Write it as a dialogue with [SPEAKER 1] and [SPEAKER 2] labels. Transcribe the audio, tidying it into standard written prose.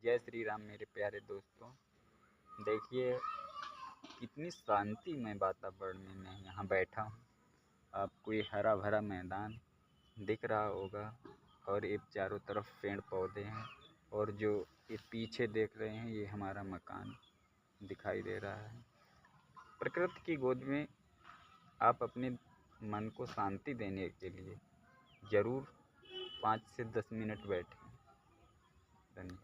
[SPEAKER 1] जय श्री राम मेरे प्यारे दोस्तों। देखिए कितनी शांतिमय वातावरण में मैं यहाँ बैठा हूँ। आपको ये हरा भरा मैदान दिख रहा होगा और ये चारों तरफ पेड़ पौधे हैं और जो ये पीछे देख रहे हैं ये हमारा मकान दिखाई दे रहा है। प्रकृति की गोद में आप अपने मन को शांति देने के लिए ज़रूर 5 से 10 मिनट बैठें। धन्यवाद।